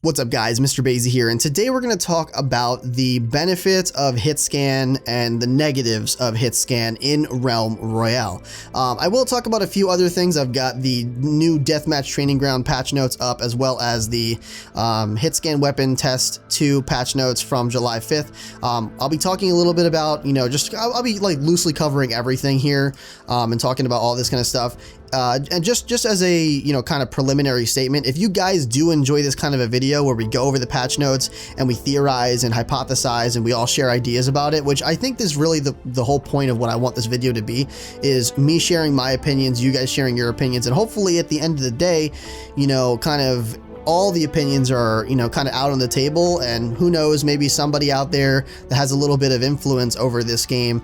What's up guys, Mr. Basie here, and today we're going to talk about the benefits of hitscan and the negatives of hitscan in Realm Royale. I will talk about a few other things. I've got the new Deathmatch Training Ground patch notes up, as well as the hitscan weapon test 2 patch notes from July 5th. I'll be talking a little bit about, I'll be like loosely covering everything here and talking about all this kind of stuff. And just as a, kind of preliminary statement, if you guys do enjoy this kind of a video where we go over the patch notes and we theorize and hypothesize and we all share ideas about it, which I think is really the whole point of what I want this video to be, is me sharing my opinions, you guys sharing your opinions, and hopefully at the end of the day, kind of all the opinions are, kind of out on the table, and who knows, maybe somebody out there that has a little bit of influence over this game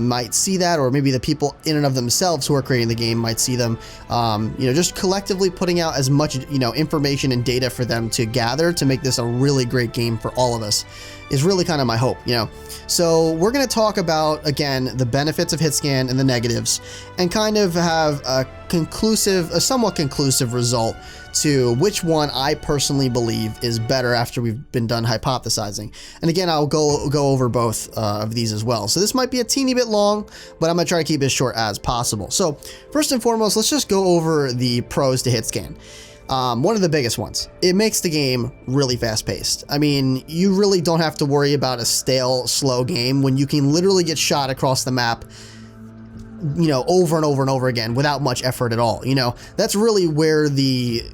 might see that, or maybe the people in and of themselves who are creating the game might see them, just collectively putting out as much, information and data for them to gather to make this a really great game for all of us, is really kind of my hope, So we're going to talk about, again, the benefits of hitscan and the negatives, and kind of have a somewhat conclusive result to which one I personally believe is better after we've been done hypothesizing. And again, I'll go over both of these as well. So this might be a teeny bit long, but I'm gonna try to keep it as short as possible. So first and foremost, let's just go over the pros to hitscan. One of the biggest ones, it makes the game really fast paced. I mean, you really don't have to worry about a stale, slow game when you can literally get shot across the map, over and over and over again without much effort at all. That's really where the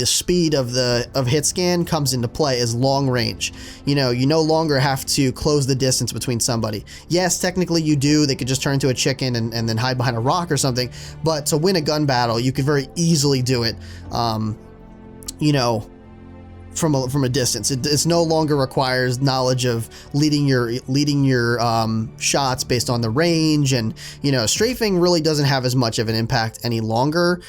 speed of hitscan comes into play, is long range. You no longer have to close the distance between somebody. Yes, technically you do. They could just turn into a chicken and then hide behind a rock or something. But to win a gun battle, you could very easily do it, from a distance. It's no longer requires knowledge of leading your shots based on the range, and strafing really doesn't have as much of an impact any longer,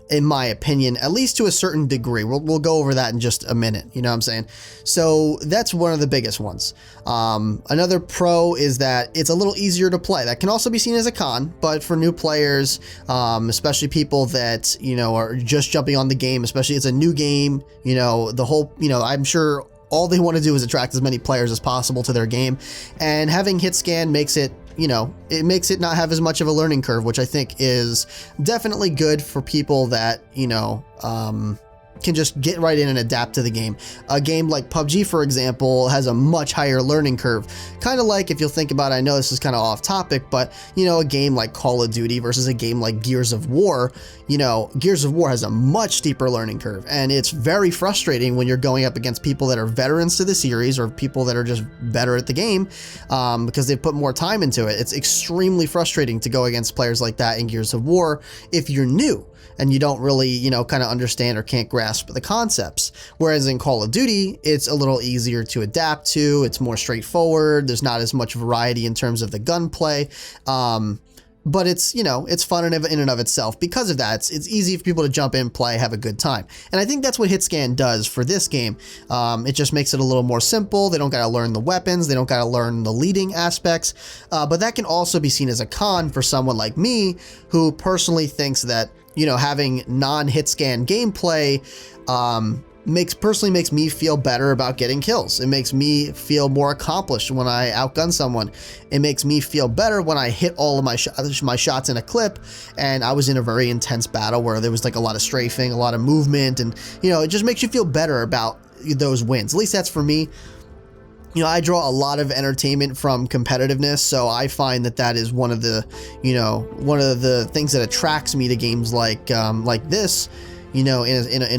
in my opinion, at least to a certain degree. We'll go over that in just a minute, you know what I'm saying? So that's one of the biggest ones. Another pro is that it's a little easier to play. That can also be seen as a con, but for new players, especially people that, are just jumping on the game, especially it's a new game, the whole, I'm sure all they want to do is attract as many players as possible to their game, and having hitscan makes it, it makes it not have as much of a learning curve, which I think is definitely good for people that, can just get right in and adapt to the game. A game like PUBG, for example, has a much higher learning curve. Kind of like, if you'll think about it, I know this is kind of off topic, but a game like Call of Duty versus a game like Gears of War, Gears of War has a much steeper learning curve, and it's very frustrating when you're going up against people that are veterans to the series, or people that are just better at the game, because they've put more time into it. It's extremely frustrating to go against players like that in Gears of War if you're new and you don't really, kind of understand or can't grasp the concepts. Whereas in Call of Duty, it's a little easier to adapt to. It's more straightforward. There's not as much variety in terms of the gunplay. But it's, it's fun in and of itself. Because of that, it's easy for people to jump in, play, have a good time. And I think that's what hitscan does for this game. It just makes it a little more simple. They don't got to learn the weapons. They don't got to learn the leading aspects. But that can also be seen as a con for someone like me, who personally thinks that, having non-hitscan gameplay makes me feel better about getting kills. It makes me feel more accomplished when I outgun someone. It makes me feel better when I hit all of my shots in a clip, and I was in a very intense battle where there was like a lot of strafing, a lot of movement, and it just makes you feel better about those wins. At least that's for me. I draw a lot of entertainment from competitiveness, so I find that is one of the, things that attracts me to games like this, in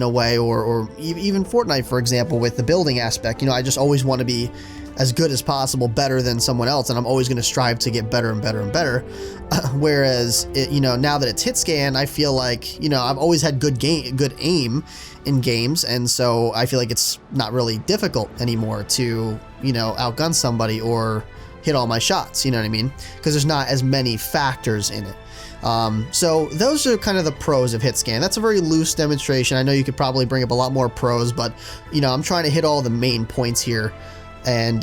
a way, or even Fortnite, for example, with the building aspect. I just always want to be as good as possible, better than someone else, and I'm always going to strive to get better and better and better. Whereas, now that it's hitscan, I feel like, I've always had good aim in games, and so I feel like it's not really difficult anymore to, outgun somebody or hit all my shots, you know what I mean? Because there's not as many factors in it. So those are kind of the pros of hitscan. That's a very loose demonstration. I know you could probably bring up a lot more pros, but, I'm trying to hit all the main points here, and,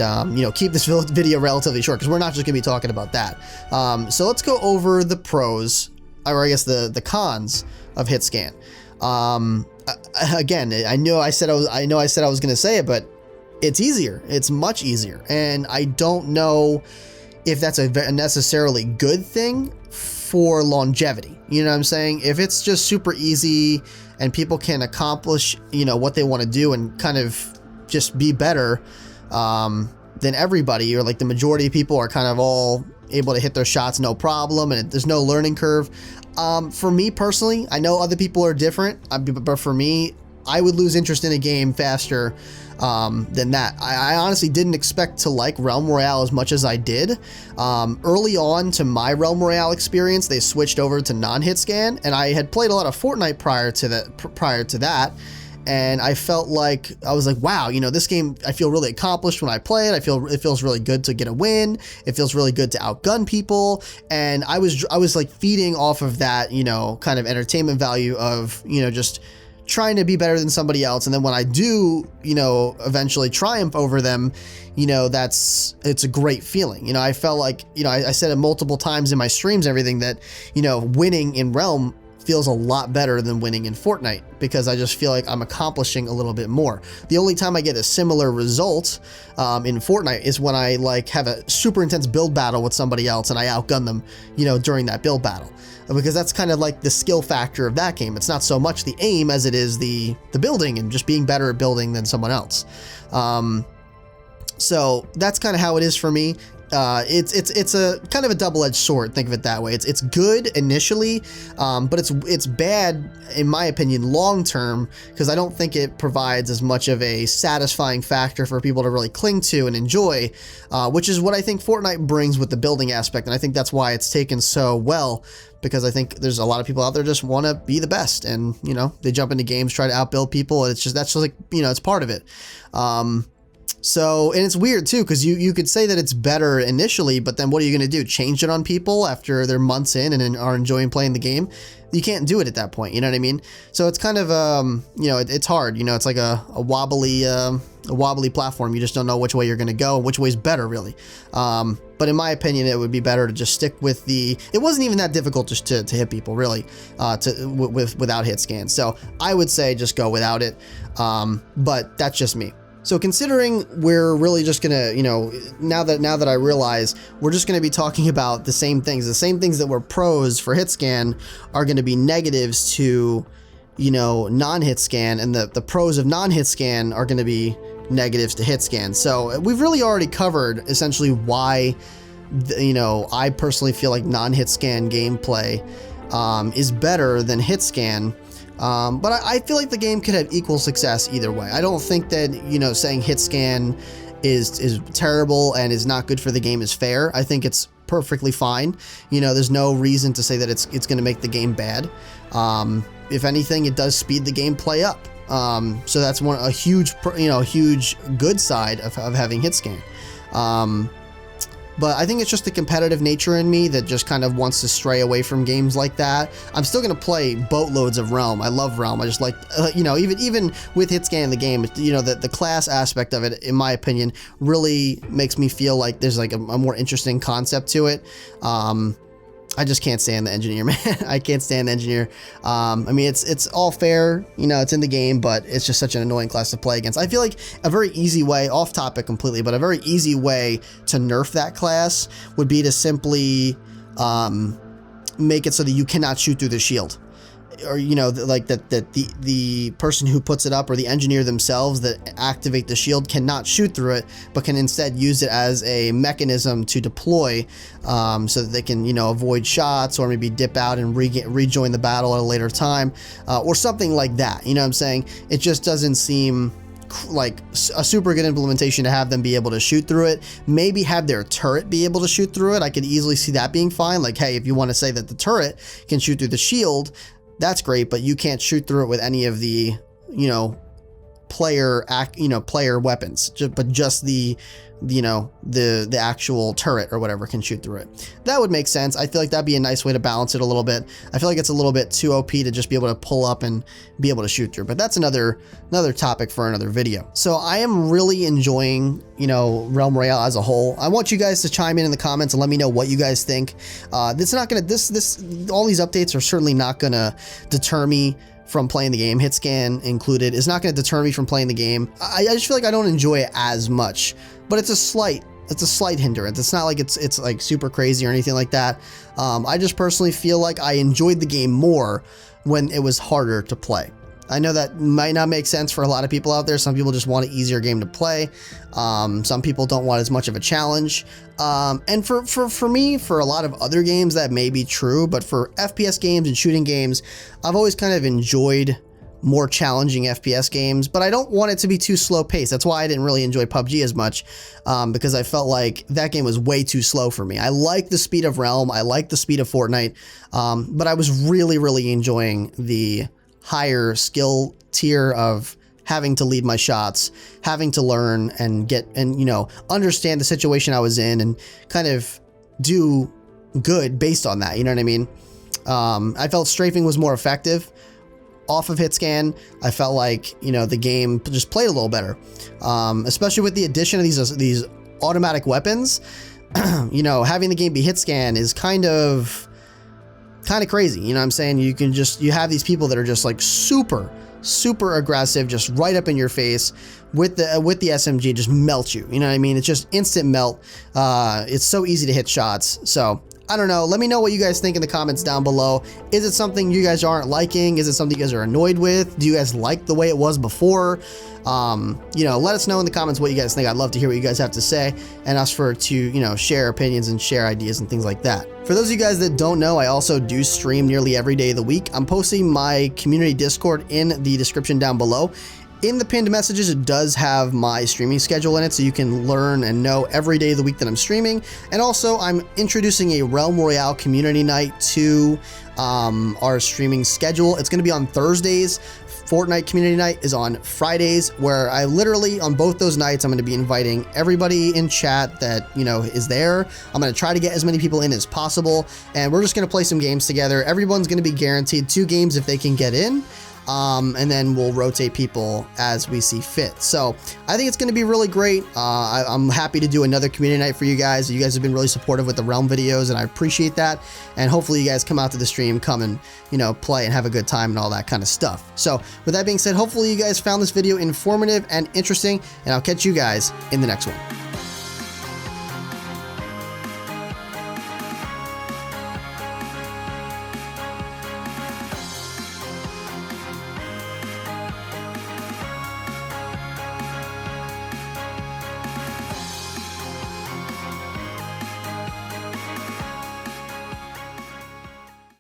keep this video relatively short, because we're not just going to be talking about that. So let's go over the pros, or I guess the cons of hitscan. again, I know I said I was going to say it, but it's easier. It's much easier. And I don't know if that's a necessarily good thing for longevity. You know what I'm saying? If it's just super easy and people can accomplish, you know, what they want to do and kind of just be better than everybody, or like the majority of people are kind of all able to hit their shots no problem and there's no learning curve. For me personally, I know other people are different, but for me, I would lose interest in a game faster than that. I honestly didn't expect to like Realm Royale as much as I did. Early on to my Realm Royale experience, they switched over to non-hitscan, and I had played a lot of Fortnite prior to that. And I felt like, I was like, wow, you know, this game, I feel really accomplished when I play it. It feels really good to get a win. It feels really good to outgun people. And I was like feeding off of that, you know, kind of entertainment value of, you know, just trying to be better than somebody else. And then when I do, you know, eventually triumph over them, you know, it's a great feeling. You know, I felt like, you know, I said it multiple times in my streams and everything that, you know, winning in Realm feels a lot better than winning in Fortnite, because I just feel like I'm accomplishing a little bit more. The only time I get a similar result in Fortnite is when I like have a super intense build battle with somebody else and I outgun them, you know, during that build battle, because that's kind of like the skill factor of that game. It's not so much the aim as it is the building and just being better at building than someone else. So that's kind of how it is for me. It's a kind of a double-edged sword. Think of it that way. It's good initially, but it's bad in my opinion long-term, because I don't think it provides as much of a satisfying factor for people to really cling to and enjoy, which is what I think Fortnite brings with the building aspect. And I think that's why it's taken so well, because I think there's a lot of people out there just want to be the best, and you know, they jump into games, try to outbuild people, and that's just like, you know, it's part of it. So, and it's weird too, because you could say that it's better initially, but then what are you going to do? Change it on people after they're months in and are enjoying playing the game? You can't do it at that point. You know what I mean? So it's kind of, you know, it's hard. You know, it's like a wobbly platform. You just don't know which way you're going to go and which way's better, really. But in my opinion, it would be better to just stick with it wasn't even that difficult just to hit people, really, without hit scans. So I would say just go without it. But that's just me. So considering we're really just gonna, you know, now that I realize we're just gonna be talking about the same things that were pros for hit scan are gonna be negatives to, you know, non-hit scan, and the pros of non-hit scan are gonna be negatives to hit scan. So we've really already covered essentially why, you know, I personally feel like non-hit scan gameplay is better than hit scan. But I feel like the game could have equal success either way. I don't think that, you know, saying hit scan is terrible and is not good for the game is fair. I think it's perfectly fine. You know, there's no reason to say that it's going to make the game bad. If anything, it does speed the gameplay up. So that's a huge good side of having hit scan. But I think it's just the competitive nature in me that just kind of wants to stray away from games like that. I'm still going to play boatloads of Realm. I love Realm. I just like, you know, even with hit scan in the game, you know, the class aspect of it, in my opinion, really makes me feel like there's like a more interesting concept to it. I just can't stand the engineer, man. I can't stand the engineer. I mean, it's all fair, you know, it's in the game, but it's just such an annoying class to play against. I feel like a very easy way, off topic completely, but a very easy way to nerf that class would be to simply make it so that you cannot shoot through the shield. Or, you know, like that the person who puts it up, or the engineer themselves that activate the shield, cannot shoot through it, but can instead use it as a mechanism to deploy, so that they can, you know, avoid shots, or maybe dip out and rejoin the battle at a later time, or something like that. You know what I'm saying? It just doesn't seem like a super good implementation to have them be able to shoot through it. Maybe have their turret be able to shoot through it. I could easily see that being fine. Like, hey, if you want to say that the turret can shoot through the shield, that's great, but you can't shoot through it with any of the, you know, player weapons, but just the, you know, the actual turret or whatever can shoot through it. That would make sense. I feel like that'd be a nice way to balance it a little bit. I feel like it's a little bit too OP to just be able to pull up and be able to shoot through, but that's another topic for another video. So I am really enjoying, you know, Realm Royale as a whole. I want you guys to chime in the comments and let me know what you guys think. All these updates are certainly not gonna deter me from playing the game, hit scan included, is not going to deter me from playing the game. I just feel like I don't enjoy it as much, but it's a slight hindrance. It's not like it's like super crazy or anything like that. I just personally feel like I enjoyed the game more when it was harder to play. I know that might not make sense for a lot of people out there. Some people just want an easier game to play. Some people don't want as much of a challenge. And for me, for a lot of other games, that may be true. But for FPS games and shooting games, I've always kind of enjoyed more challenging FPS games, but I don't want it to be too slow paced. That's why I didn't really enjoy PUBG as much, because I felt like that game was way too slow for me. I like the speed of Realm. I like the speed of Fortnite. But I was really enjoying the higher skill tier of having to lead my shots, having to learn and understand the situation I was in and kind of do good based on that. You know what I mean? I felt strafing was more effective off of hit scan. I felt like, the game just played a little better, especially with the addition of these automatic weapons. Having the game be hit scan is kind of crazy. You know what I'm saying? You have these people that are just like super aggressive, just right up in your face with the SMG, just melt you. You know what I mean? It's just instant melt. It's so easy to hit shots. So I don't know. Let me know what you guys think in the comments down below. Is it something you guys aren't liking? Is it something you guys are annoyed with? Do you guys like the way it was before? Let us know in the comments what you guys think. I'd love to hear what you guys have to say, and us to share opinions and share ideas and things like that. For those of you guys that don't know, I also do stream nearly every day of the week. I'm posting my community Discord in the description down below. In the pinned messages, it does have my streaming schedule in it, so you can learn and know every day of the week that I'm streaming. And also, I'm introducing a Realm Royale community night to our streaming schedule. It's going to be on Thursdays. Fortnite community night is on Fridays, where I literally, on both those nights, I'm going to be inviting everybody in chat that, is there. I'm going to try to get as many people in as possible, and we're just going to play some games together. Everyone's going to be guaranteed 2 games if they can get in. And then we'll rotate people as we see fit. So I think it's going to be really great. I'm happy to do another community night for you guys. You guys have been really supportive with the Realm videos, and I appreciate that. And hopefully you guys come out to the stream, come and, play and have a good time and all that kind of stuff. So with that being said, hopefully you guys found this video informative and interesting, and I'll catch you guys in the next one.